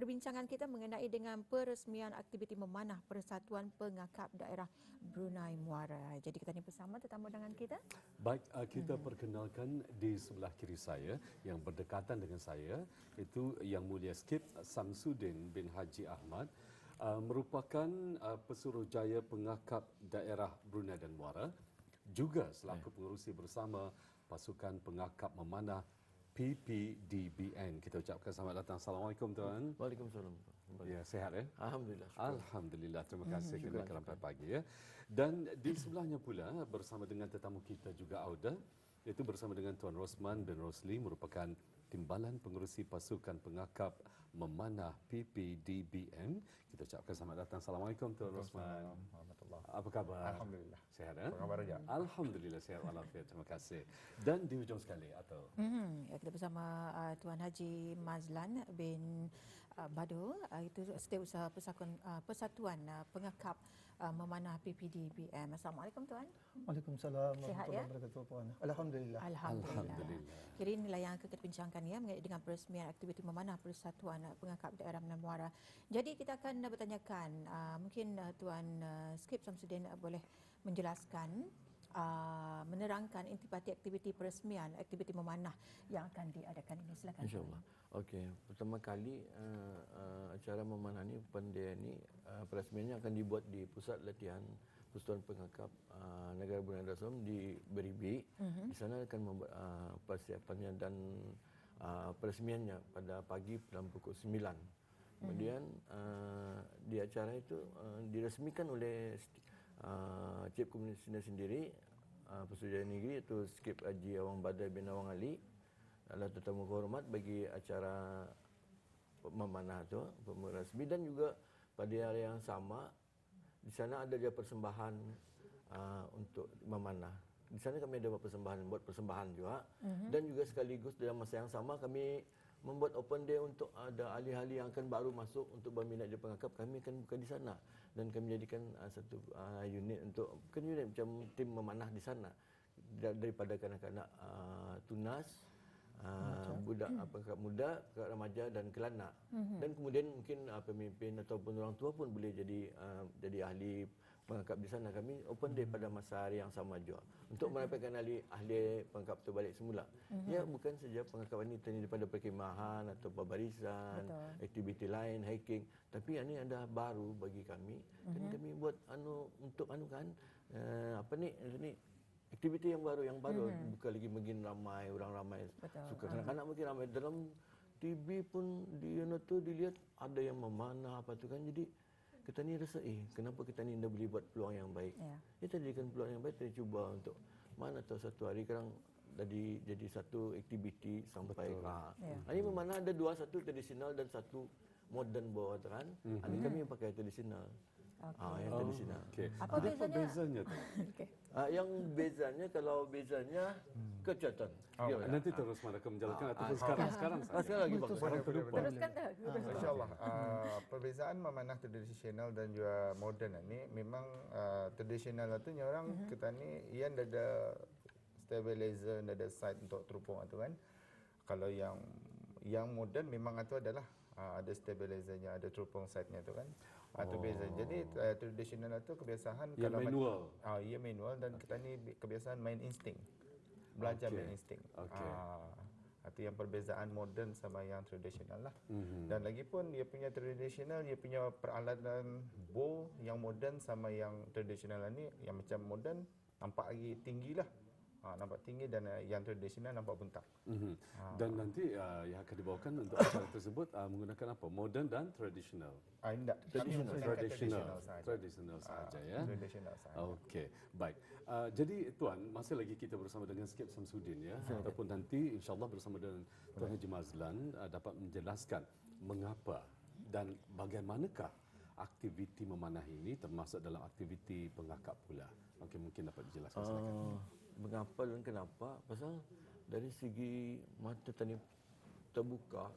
perbincangan kita mengenai dengan peresmian aktiviti memanah Persatuan Pengakap Daerah Brunei Muara. Jadi kita ni bersama tetamu undangan kita. Baik, kita perkenalkan di sebelah kiri saya yang berdekatan dengan saya itu Yang Mulia Skip Samsudin bin Haji Ahmad, merupakan Pesuruhjaya Pengakap Daerah Brunei dan Muara, juga selaku pengerusi bersama Pasukan Pengakap Memanah PPDBN. Kita ucapkan selamat datang. Assalamualaikum tuan. Waalaikumsalam. Ya, sihat ya? Alhamdulillah. Alhamdulillah. Terima kasih kerana pagi ya. Dan di sebelahnya pula bersama dengan tetamu kita juga Auda, iaitu bersama dengan Tuan Rosman bin Rosli, merupakan Timbalan Pengerusi Pasukan Pengakap Memanah PPDBN. Kita ucapkan selamat datang. Assalamualaikum Tuan Rosman. Apa khabar? Alhamdulillah. Sihat ya? Apa khabar ya? Alhamdulillah sihat walafiat. Terima kasih. Dan di hujung sekali atau Ya, kita bersama Tuan Haji Mazlan bin Bado, itu Setiausaha Persatuan Pengakap Memanah PPDBM. Assalamualaikum Tuan. Waalaikumsalam Sihat, warahmatullahi ya? wabarakatuh puan. Alhamdulillah. Alhamdulillah. Kira inilah yang kita bincangkan ya mengenai dengan peresmian aktiviti memanah Persatuan Pengakap Daerah Brunei Muara. Jadi kita akan bertanyakan, mungkin Tuan Skip Samsudin boleh menjelaskan, menerangkan intipati aktiviti peresmian aktiviti memanah yang akan diadakan ini. Silakan. InsyaAllah. Okey, pertama kali acara memanah ni, pendidikan ni, peresmiannya akan dibuat di Pusat Latihan Persatuan Pengakap Negara Brunei Darussalam di Beribi. Di sana akan membuat persiapannya dan peresmiannya pada pagi dalam pukul 9. Kemudian di acara itu diresmikan oleh Cip Komunisnya sendiri, Pesuruhjaya Negeri, iaitu Skip Haji Awang Badai bin Awang Ali, adalah tetamu kehormat bagi acara memanah itu, rasmi. Dan juga pada hari yang sama di sana ada dia persembahan untuk memanah. Di sana kami ada buat persembahan juga. Dan juga sekaligus dalam masa yang sama kami membuat open day untuk ada ahli-ahli yang akan baru masuk untuk berminat di pengakap. Kami akan buka di sana dan kami jadikan satu unit untuk, bukan unit, macam tim memanah di sana daripada kanak-kanak tunas, budak pengakap muda, pengakap remaja dan kelanak. Dan kemudian mungkin pemimpin ataupun orang tua pun boleh jadi ahli pengakap di sana. Kami open day pada masa hari yang sama juga untuk merapatkan ahli pengakap tu balik semula. Ya, bukan saja pengakap wanita ni daripada perkhemahan atau pembarisan, aktiviti lain, hiking, tapi ini ada baru bagi kami. Dan kami buat untuk aktiviti yang baru bukan lagi makin ramai, orang ramai. Suka kanak-kanak makin ramai. Dalam TV pun dilihat ada yang memanah apa tu kan. Jadi kita ni rasa kenapa kita ni dah boleh buat peluang yang baik. Kita jadikan peluang yang baik, kita cuba untuk mana tahu satu hari kadang jadi satu aktiviti sampai ini memanah ada dua, satu tradisional dan satu modern bawah kan. Ini kami yang pakai tradisional. Yang tradisional. Apa bezanya tu? Yang bezanya kecatan. Nanti terus akan menjalankan ataupun sekarang saja. Sekarang lagi bagus. Teruskan dah. InsyaAllah. Perbezaan memanah tradisional dan juga moden ni memang tradisional tu orang kita ni ia ada stabilizer, ada side untuk terupung tu kan. Kalau yang moden memang itu adalah ada stabilizernya, ada terupung side-nya tu kan. Itu beza. Jadi tradisional itu kebiasaan yang kalau manual. Ia manual dan kita ni kebiasaan main insting. Belajar main insting. Itu yang perbezaan moden sama yang tradisional lah. Dan lagi pun dia punya tradisional, dia punya peralatan bow yang moden sama yang tradisional ni, yang macam moden nampak lagi tinggi lah. Nampak tinggi dan yang tradisional nampak bentang. Dan nanti yang akan dibawakan untuk acara tersebut menggunakan apa? Modern dan tradisional. Tidak, Tradisional saja ya. Tradisional saja. Okey, baik. Jadi tuan, masih lagi kita bersama dengan Skip Samsudin ya, ataupun nanti insya-Allah bersama dengan Tuan Haji Mazlan dapat menjelaskan mengapa dan bagaimanakah aktiviti memanah ini termasuk dalam aktiviti pengakap pula. Okey, mungkin dapat dijelaskan silakan. Mengapa dan kenapa? Pasal dari segi mata tani terbuka,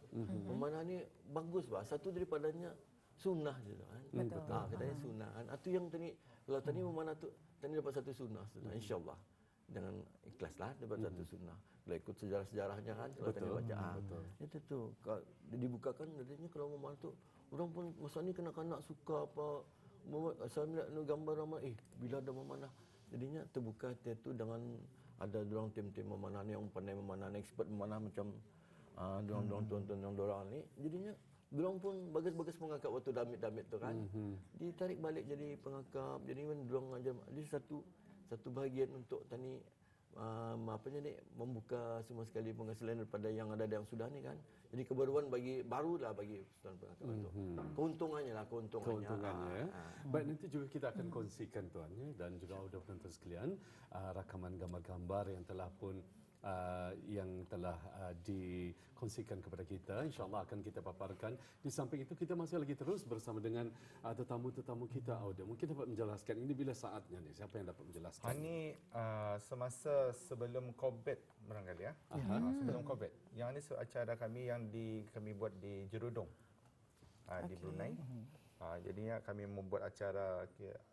memanah ni bagus bah. Satu daripadanya sunnah je kan. Betul. Katanya sunnah kan. Itu yang tani, kalau tani memanah tu tani dapat satu sunnah insya-Allah. dengan ikhlaslah dapat satu sunnah. Kalau ikut sejarah-sejarahnya kan, kalau tadi baca. Itu tu. Kalau dibukakan katanya kalau memanah tu orang pun masa ni kanak-kanak suka apa saya melihat gambar ramai bila ada memanah. Jadinya terbuka hati tu dengan ada dorang tim-tim memanah ni yang pandai memanah, expert memanah macam dorang tuan-tuan yang dorang ni. Jadinya dorang pun bagus-bagus pengangkap waktu damit-damit tu kan. Ditarik balik jadi pengangkap. Jadi dorang ajar dia satu bahagian untuk tani membuka semua sekali penghasilan daripada yang ada yang sudah ni kan. Jadi kebaruan barulah bagi persatuan pengangkap itu. Keuntungannya. Keuntungannya. Baik, nanti juga kita akan kongsikan tuan ya, dan juga audio penonton sekalian rakaman gambar-gambar yang telah pun dikongsikan kepada kita. InsyaAllah akan kita paparkan. Di samping itu kita masih lagi terus bersama dengan tetamu-tetamu kita. Audio mungkin dapat menjelaskan ini bila saatnya ni. Siapa yang dapat menjelaskan? Ini semasa sebelum COVID barangkali ya. Sebelum COVID. Yang ini acara kami yang kami buat di Jerudong di Brunei. Jadinya kami membuat acara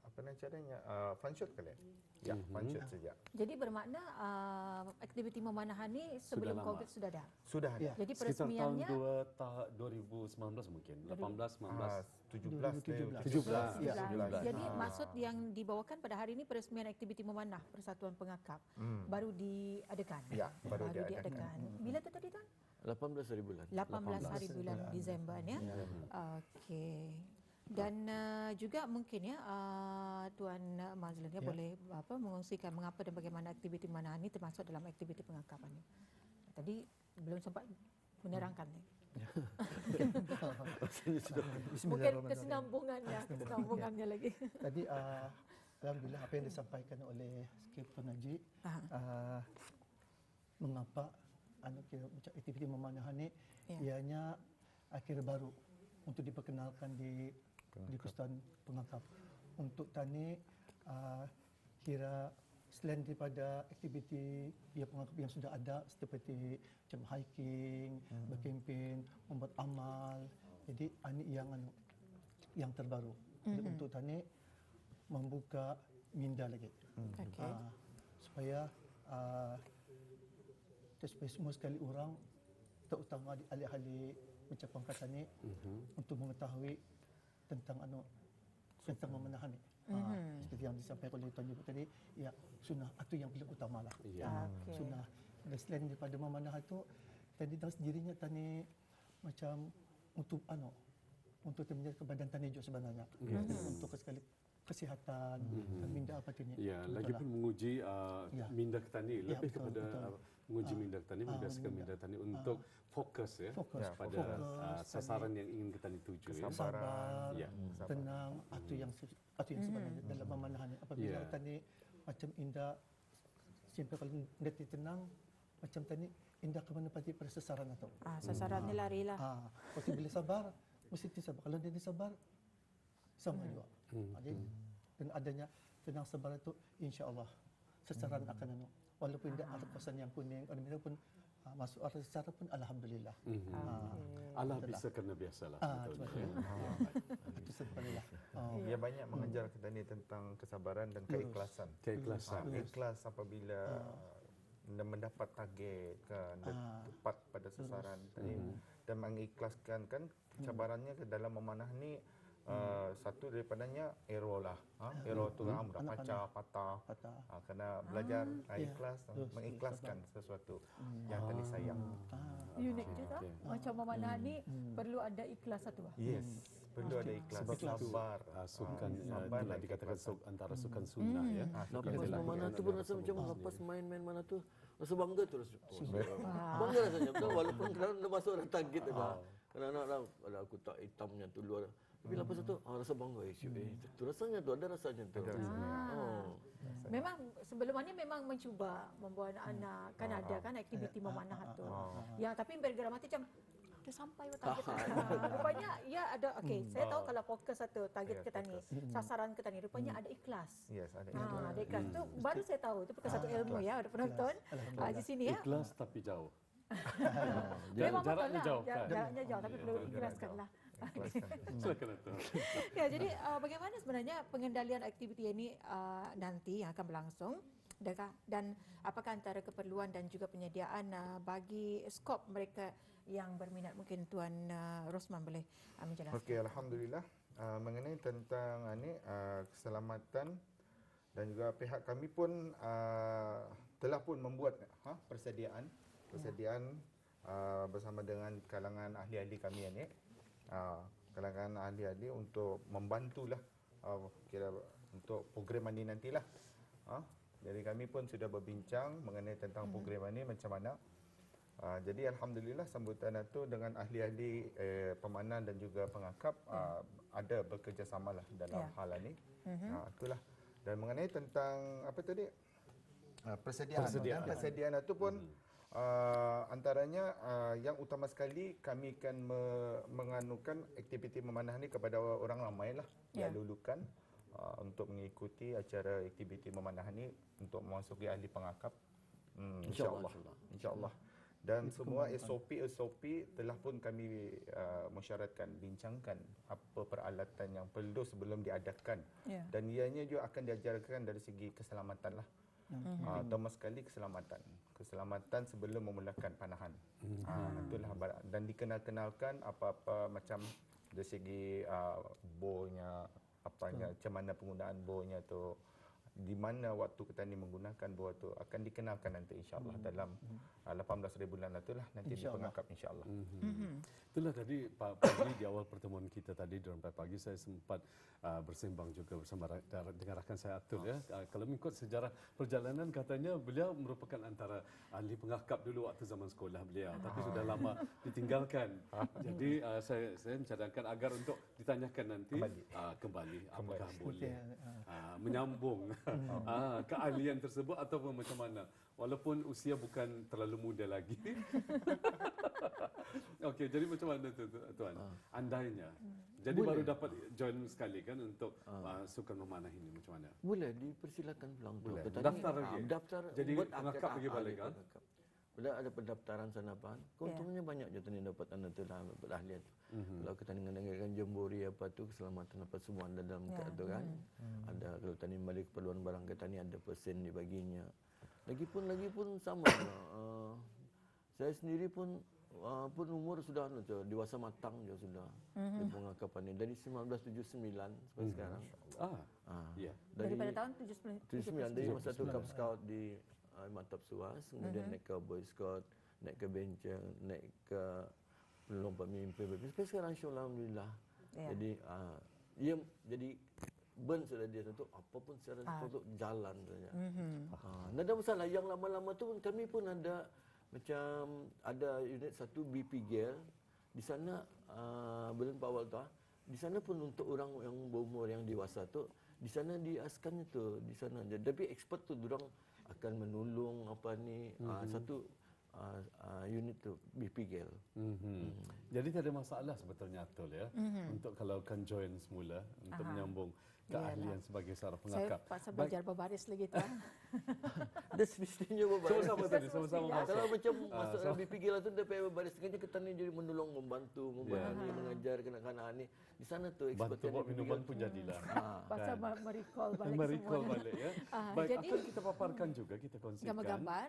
apa nama acaranya? Fun shoot kali ya. Fun shoot saja. Jadi bermakna aktiviti memanahan ni sebelum Sudah lama. COVID sudah ada. Sudah ada. Jadi Sekitar tahun peresmiannya 2019 mungkin. 18, 19. 17. Ya. 17. Jadi maksud yang dibawakan pada hari ini peresmian aktiviti memanah Persatuan Pengakap baru diadakan. Ya, baru diadakan. Bila tu tadi tuan? 18 hari bulan. 18 hari bulan Disember ya. Okey. Dan juga mungkin ya Tuan Mazlan ya boleh mengongsikan mengapa dan bagaimana aktiviti memanahan ini termasuk dalam aktiviti pengakapan ini. Tadi belum sempat menerangkan ni. Mungkin kesinambungannya lagi. Tadi alhamdulillah apa yang disampaikan oleh Skip Tuan Haji mengapa macam aktiviti memanahan ini ianya akhir baru untuk diperkenalkan di Persatuan Pengakap. Untuk tani kira selain daripada aktiviti pengakap yang sudah ada seperti macam hiking, berkempen, membuat amal. Jadi ini yang terbaru. Jadi untuk tani membuka minda lagi. Supaya semua sekali orang terutama ahli-ahli macam pangkat tani untuk mengetahui tentang memanahan ni. Seperti yang disampaikan oleh Tuan Ibu tadi, ya sunnah itu yang paling utamalah. Sunnah. Dan selain daripada memanah itu, tadi dalam sendirinya tani macam untuk menjaga badan tani juga sebenarnya. Untuk sekali kesihatan, minda apa tini. Ya, lagi pun menguji minda tani lebih kepada menguji minda tani, membiasakan minda tani untuk fokus pada sasaran yang ingin kita tuju. Sabar, tenang, itu yang sebenarnya dalam memanahan. Apabila tani macam indah, sampai kalau indah tenang, macam tani indah ke mana pasti pada sasaran atau. Sasaran ni larilah. Kalau bila sabar, mesti sabar. Kalau dia sabar, sama juga. Dan adanya tenang sabar itu, insya-Allah sasaran akan walaupun tidak ada kawasan yang kuning, ada pun masuk arah secara pun alhamdulillah. Allah bisa kerana biasalah. Itu sebenarnya. Dia banyak mengajar kita ni tentang kesabaran dan keikhlasan. Ikhlas apabila mendapat target kan, tepat pada sasaran dan mengikhlaskan kan cabarannya ke dalam memanah ni. Satu daripadanya error lah. Error tu kan mudah patah. Kena belajar ikhlas, mengikhlaskan sesuatu yang tadi sayang. Unik juga. Macam memanah ni perlu ada ikhlas satu. Yes, perlu ada ikhlas, sabar. Sukan itulah dikatakan antara sukan sunnah ya. Lepas memanah tu pun rasa macam lepas main-main mana tu rasa bangga tu rasa. Bangga rasanya betul walaupun kerana masuk dalam target ada. Kadang-kadang kalau aku tak hitamnya tu luar. Tapi lepas itu rasa bangga itu rasanya tu ada rasanya tu. Memang sebelum ni memang mencuba membawa anak-anak kan ada kan aktiviti memanah tu. Yang tapi bergerak mati macam dah sampai target. Rupanya ya ada saya tahu kalau fokus satu target kita ni, sasaran kita ni rupanya ada ikhlas. Yes, ada ikhlas. Ada ikhlas tu baru saya tahu itu bukan satu ilmu ya ada penonton di sini ya. Ikhlas tapi jauh. Jaraknya jauh. Jaraknya jauh tapi perlu ikhlaskanlah. Silakan Dato'. Ya, jadi bagaimana sebenarnya pengendalian aktiviti ini nanti yang akan berlangsung Dan apakah antara keperluan dan juga penyediaan bagi skop mereka yang berminat, mungkin Tuan Rosman boleh menjelaskan. Okey, alhamdulillah. Mengenai tentang keselamatan dan juga pihak kami pun telah pun membuat persediaan bersama dengan kalangan ahli-ahli kami ini, kalangan ahli-ahli untuk membantulah kira untuk program ini nantilah. Jadi kami pun sudah berbincang mengenai tentang program ini macam mana. Jadi alhamdulillah sambutan itu dengan ahli-ahli pemanah dan juga pengakap ada bekerjasamalah dalam hal ini. Itulah. Dan mengenai tentang apa tadi persediaan itu pun antaranya yang utama sekali kami akan menganukan aktiviti memanah ini kepada orang ramai lah, dialulukan untuk mengikuti acara aktiviti memanah ini untuk memasuki ahli pengakap, insyaAllah. Dan semua SOP telah pun kami mensyaratkan, bincangkan apa peralatan yang perlu sebelum diadakan. Dan ianya juga akan diajarkan dari segi keselamatan lah. Terutama sekali keselamatan sebelum memulakan panahan. Itulah, dan dikenalkan apa-apa macam dari segi bornya, macam mana penggunaan bornya tu, di mana waktu kita ni menggunakan bor tu akan dikenalkan nanti insya-Allah dalam 18 bulan itulah nanti di pengakap insya-Allah. Itulah tadi Pak Pagi di awal pertemuan kita tadi dalam pagi saya sempat bersembang juga bersama dengan rakan saya Atul ya. Kalau mengikut sejarah perjalanan katanya beliau merupakan antara ahli pengakap dulu waktu zaman sekolah beliau, tapi sudah lama ditinggalkan. Jadi saya mencadangkan agar untuk ditanyakan nanti kembali apakah boleh menyambung keahlian tersebut ataupun macam mana, walaupun usia bukan terlalu muda lagi. Okey, jadi macam mana tu Tuan? Andainya. Jadi baru dapat join sekali kan untuk sukan memanah ini, macam mana? Boleh, dipersilakan pulang. Boleh. Daftar lagi? Daftar. Jadi pengakap pergi balik kan? Sudah ada pendaftaran sana pan. Keuntungannya banyak je yang dapat anda tu lah, dapat ahlian. Kalau kita dengan jambori apa tu, keselamatan apa semua ada dalam tu kan. Ada kalau tani balik keperluan barang kita ni ada persen dibaginya. Lagipun sama. Saya sendiri pun umur sudah dewasa matang je sudah di pengakapan ini dari 1979 sampai sekarang. Ya. Daripada tahun 79 dari masa tu Cub Scout di Mantap Suas, kemudian naik ke Boy Scout, naik ke Benceng, naik ke Lompat Mimpi. Sampai sekarang insya-Allah alhamdulillah. Jadi jadi burn sudah dia tentu apapun secara untuk jalan saja. Tidak ada masalah. Yang lama-lama tu kami pun ada macam ada unit satu BP Gel di sana bulan awal tu. Di sana pun untuk orang yang berumur yang dewasa tu di sana diaskan itu di sana. Tapi expert tu orang akan menolong apa ni satu unit tu BP Gel. Jadi tak ada masalah sebetulnya Atul ya untuk kalau kan join semula untuk menyambung keahlian sebagai seorang pengakap. Saya paksa belajar berbaris lagi Tuan. Dah semestinya berbaris. Sama-sama tadi, sama-sama masuk. Kalau macam masuk dalam BP Gel tu dia payah berbaris. Sekali kita ni jadi menolong, membantu, mengajar kanak-kanak ni. Di sana tu expert bantu buat minuman pun jadilah. Pasal merecall balik Merecall semua. balik ya. Baik, jadi, akan kita paparkan juga, kita kongsikan gambar-gambar.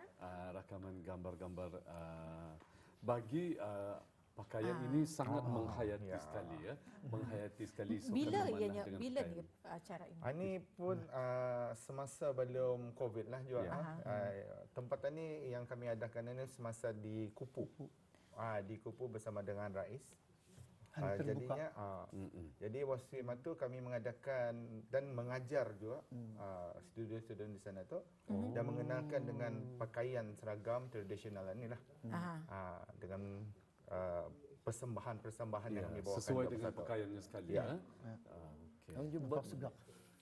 Rakaman gambar-gambar bagi pakaian ini sangat menghayati sekali ya. Menghayati sekali sukan Bila memanah ianya dengan bila pakaian. ni acara ini? Ini pun semasa belum COVID lah juga. Tempat ini yang kami adakan ini semasa di Kupu. Di Kupu bersama dengan Rais. Jadinya jadi waktu itu kami mengadakan dan mengajar juga student-student di sana tu dan mengenalkan dengan pakaian seragam tradisional inilah. Dengan persembahan-persembahan yang kami bawakan sesuai dengan pakaiannya sekali ya. Okey. Yang jebak Sedap.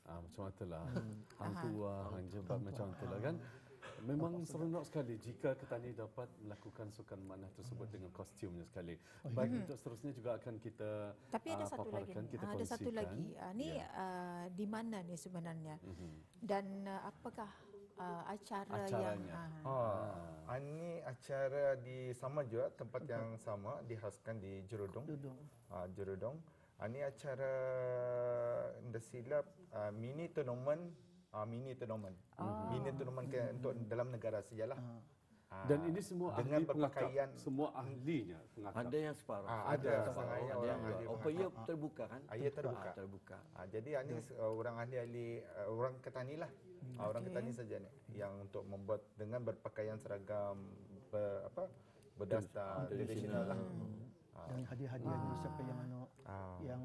Macam itulah. Hang tua, hang jebat macam itulah kan. Memang seronok sekali jika Ketani dapat melakukan sukan memanah tersebut dengan kostumnya sekali. Baik, untuk seterusnya juga akan kita Tapi ada satu lagi. paparkan, kita Ada satu kongsikan. lagi. Ni di mana ni sebenarnya? Dan apakah Acaranya. Ini acara di sama juga tempat yang sama dihaskan di Jerudong. Jerudong. Ini acara tidak silap mini tournament mini tournament. Mini tournament untuk dalam negara sajalah. Dan ini semua dengan ahli pengakap, berpakaian semua ahlinya pengakap. Ada yang separuh. ada setengahnya ada orang yang ahli apa ia terbuka kan? ia terbuka. Terbuka. Jadi ini orang ahli-ahli orang Ketani lah. Orang Ketani saja ni yang untuk membuat dengan berpakaian seragam berdasar tradisional lah. Dan hadiah-hadiahnya siapa yang yang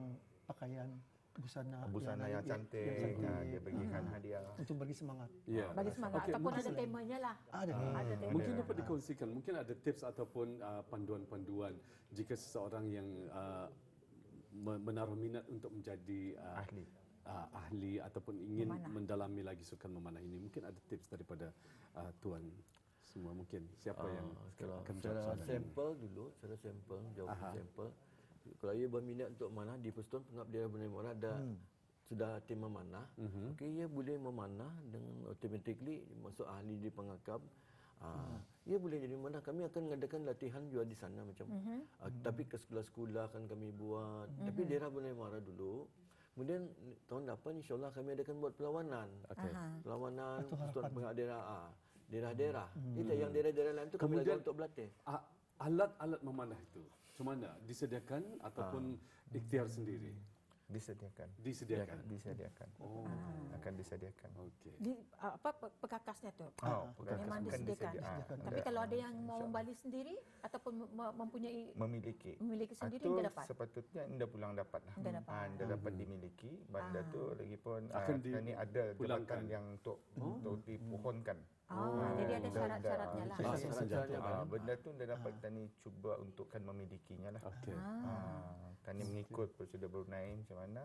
pakaian busana Busana yang cantik, dia bagikan hadiah. untuk bagi semangat. Ya. Bagi semangat Okey, ataupun mungkin- ada temanya lah. Ada. Ada tema. Mungkin dapat dikongsikan, mungkin ada tips ataupun panduan-panduan jika seseorang yang menaruh minat untuk menjadi ahli ataupun ingin mendalami lagi sukan memanah ini. Mungkin ada tips daripada tuan semua mungkin. Siapa yang akan Secara jawab soalan ini? sampel dulu, secara sampel, jawapan sampel. Kalau ia berminat untuk memanah di Persatuan Pengabdian Daerah Bernama Muara ada sudah tim memanah, okey ia boleh memanah dengan automatically masuk ahli di pengakap. Ia boleh jadi memanah. Kami akan mengadakan latihan juga di sana macam. Tapi ke sekolah-sekolah akan kami buat. Tapi daerah Bernama Muara dulu. Kemudian tahun depan insya-Allah kami adakan buat perlawanan. Perlawanan Persatuan Pengabdian Daerah. Daerah-daerah. Itu yang daerah-daerah lain tu kami Kemudian- lakukan untuk berlatih. Alat-alat memanah itu macam mana? Disediakan ataupun ikhtiar sendiri? Disediakan. Disediakan. Oh. Akan disediakan. Okey. Di pekakasnya tu. Pekakas Memang akan disediakan. disediakan. Tapi kalau ada yang mau membalik sendiri ataupun mempunyai memiliki sendiri Itu dia dapat. sepatutnya anda pulang dapat lah. Anda dapat. Anda dapat dimiliki. Benda tu lagipun Akan sekarang ni ada dipulangkan. jabatan yang untuk dipohonkan. Jadi ada syarat-syaratnya lah. Syarat-syaratnya Benda tu anda dapat kita ni cuba untukkan memilikinya lah. Okey. Kita ni mengikut prosedur Brunei macam mana,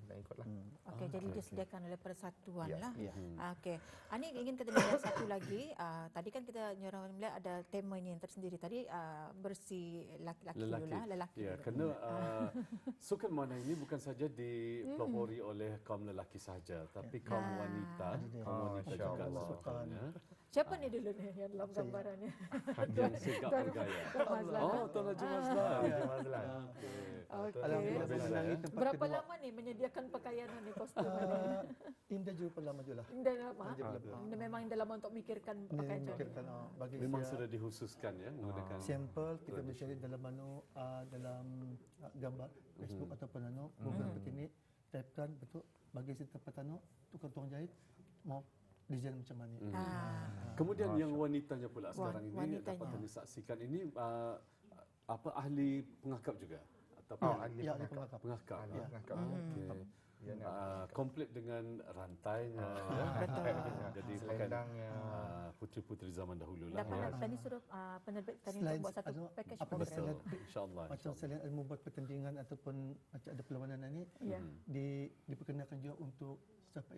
kita ikutlah. Okey, jadi disediakan oleh persatuan Ya. lah. Okey. Ani ingin kita dengar satu lagi. Tadi kan kita nyorang melihat ada temanya yang tersendiri. Tadi bersih lelaki dulu lah, lelaki. Ya, dulu. kerana sukan memanah ini bukan saja dipelopori oleh kaum lelaki saja, tapi kaum wanita, Masya juga Allah. sukanya. Siapa ni dulu ni yang dalam gambarannya? Yang segak bergaya. Tuan Mazlan. Oh, Tuan Haji Mazlan. Mazlan. Alhamdulillah menangi tempat Berapa kedua. lama ni menyediakan pakaian ni, kostum ni? Indah juga lama juga lah. Dah lama? Memang dah lama untuk mikirkan pakaian macam ni. Memikirkan bagi Memang saya sudah dikhususkan ya menggunakan sampel kita mencari dalam dalam gambar Facebook ataupun beberapa teknik typekan betul bagi si tempat tukang jahit mau desain macam mana. Kemudian yang wanitanya pula sekarang ini wanitanya. dapat kami saksikan ini ahli pengakap juga ataupun Ya, ada pengakap. pengakap. Ahli pengakap. Okey. Komplit dengan rantainya. Jadi pakaian Selendangnya. puteri-puteri zaman dahulu lah. Dapat tadi suruh penerbit tadi untuk Selain buat satu package apa program. Betul. InsyaAllah. Macam selain membuat pertandingan ataupun macam ada perlawanan ini Ya. diperkenalkan juga untuk sampai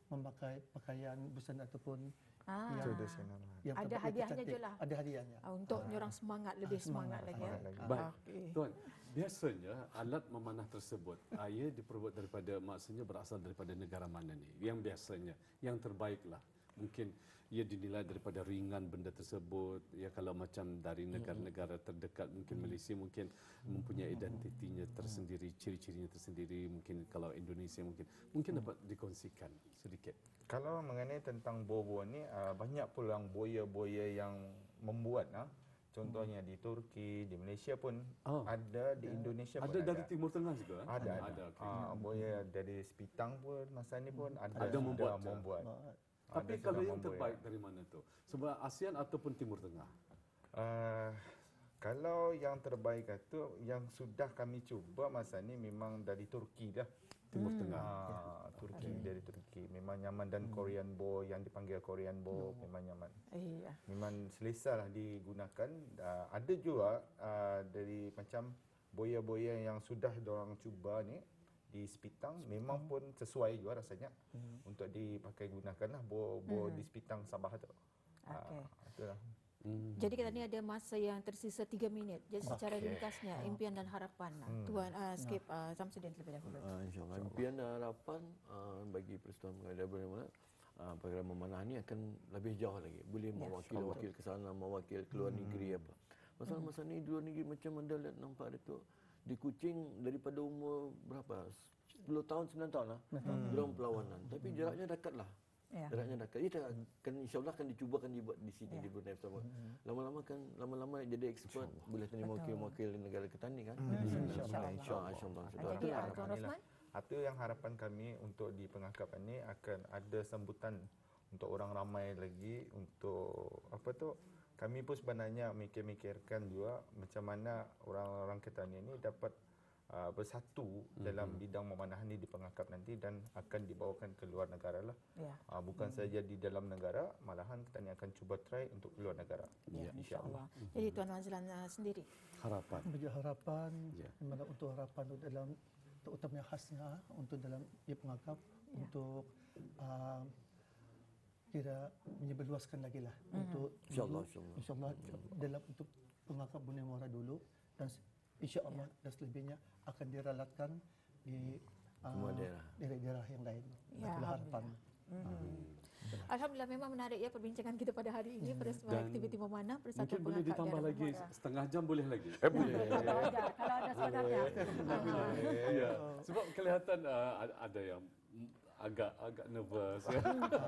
memakai pakaian busana ataupun yang Tradisional. yang Ada yang hadiahnya cantik. je lah. Ada hadiahnya. Untuk nyorang semangat, lebih semangat lagi. Ya. Baik. Okey. Tuan, biasanya alat memanah tersebut ia diperbuat daripada maksudnya berasal daripada negara mana ni? Yang biasanya, yang terbaiklah. Mungkin ia dinilai daripada ringan benda tersebut. Ya kalau macam dari negara-negara terdekat mungkin Malaysia mungkin mempunyai identitinya tersendiri, ciri-cirinya tersendiri. Mungkin kalau Indonesia mungkin dapat dikongsikan sedikit. Kalau mengenai tentang bobo ni banyak pula yang boya-boya yang membuat contohnya di Turki, di Malaysia pun ada, di Indonesia pun Ada dari Timur Tengah juga? Ada. Okey. Boya dari Sepitang pun masa ni pun ada membuat. Ada Tapi kalau sudah yang membuat. terbaik dari mana tu? Sebab ASEAN ataupun Timur Tengah? Kalau yang terbaik itu yang sudah kami cuba masa ni memang dari Turki dah. Timur Tengah. Turki, dari Turki. Memang nyaman dan Korean bow yang dipanggil Korean bow memang nyaman. Iya. Memang selesa lah digunakan. Ada juga dari macam boya-boya yang sudah diorang cuba ni di Sepitang memang pun sesuai juga rasanya untuk dipakai gunakan lah bow di Sepitang Sabah tu. Okey. Itulah. Jadi kita ni ada masa yang tersisa 3 minit. Jadi secara ringkasnya impian dan harapan Tuan Skip Samsudin terlebih dahulu. InsyaAllah. Impian dan harapan bagi Persatuan Pengabdian Daerah Bernama program memanah ni akan lebih jauh lagi. Boleh mewakil ke sana, mewakil ke luar negeri apa. Pasal masa ni di luar negeri macam anda lihat nampak ada tu di Kuching daripada umur berapa? 10 tahun, 9 tahun lah. Belum perlawanan. Tapi jaraknya dekat lah. Ya. Jaraknya dekat. Kita akan insya-Allah akan dicubakan dibuat di sini di Brunei bersama. Lama-lama jadi expert boleh jadi wakil negara kita ni kan. Insya-Allah. Jadi Tuan Rosman, Itu yang harapan kami untuk di pengakapan ni akan ada sambutan untuk orang ramai lagi untuk kami pun sebenarnya mikir-mikirkan juga macam mana orang-orang Ketannya ni dapat bersatu dalam bidang memanahan ni di pengakap nanti dan akan dibawakan ke luar negara lah. ya. Bukan saja di dalam negara, malahan kita ni akan cuba try untuk keluar negara. Ya, insya-Allah. Jadi Tuan Mazlan sendiri Harapan. Bagi harapan, Ya. mana untuk harapan tu dalam terutamanya khasnya untuk dalam ia pengakap untuk kira menyebarluaskan lagi lah untuk Insya-Allah. insyaAllah dalam untuk pengakap Brunei Muara dulu dan insyaAllah dan selebihnya akan diralatkan di Semua daerah. daerah-daerah yang lain. Ya, Itulah harapan. Alhamdulillah memang menarik ya perbincangan kita pada hari ini pada sebuah Dan aktiviti memanah Mungkin Persatuan boleh Pengangkat ditambah Daerah lagi Muara. setengah jam boleh lagi. Boleh. Kalau ada saudaranya. Ya, sebab kelihatan ada yang agak nervous ya.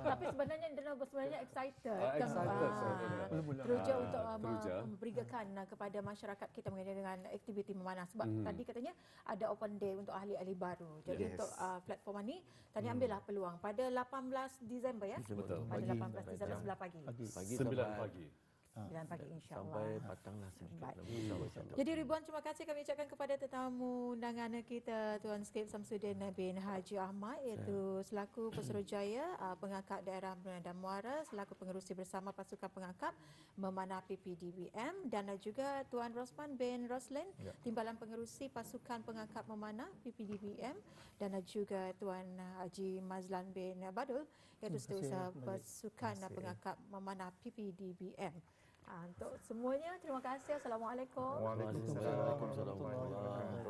Tapi sebenarnya nervous, sebenarnya excited. Excited sebenarnya. Teruja untuk teruja. memberikan kepada masyarakat kita mengenai dengan aktiviti memanah. Sebab tadi katanya ada open day untuk ahli-ahli baru. Jadi untuk platform ini, tadi ambillah peluang pada 18 Disember ya. Betul. Pada Pagi. 18 Disember sebelah pagi. Pagi 9 sampai- pagi. 9 pagi insya-Allah. Sampai patanglah sedikit. Baik. Jadi ribuan terima kasih kami ucapkan kepada tetamu undangan kita Tuan Skip Samsudin bin Haji Ahmad iaitu selaku Pesuruhjaya Pengangkat Daerah Brunei dan Muara, selaku pengerusi bersama Pasukan Pengangkap Memanah PPDBM dan juga Tuan Rosman bin Roslin Timbalan Pengerusi Pasukan Pengangkap Memanah PPDBM dan juga Tuan Haji Mazlan bin Badul iaitu Setiausaha Pasukan Pengangkap Memanah PPDBM. Untuk semuanya, terima kasih. Assalamualaikum. Waalaikumsalam warahmatullahi wabarakatuh.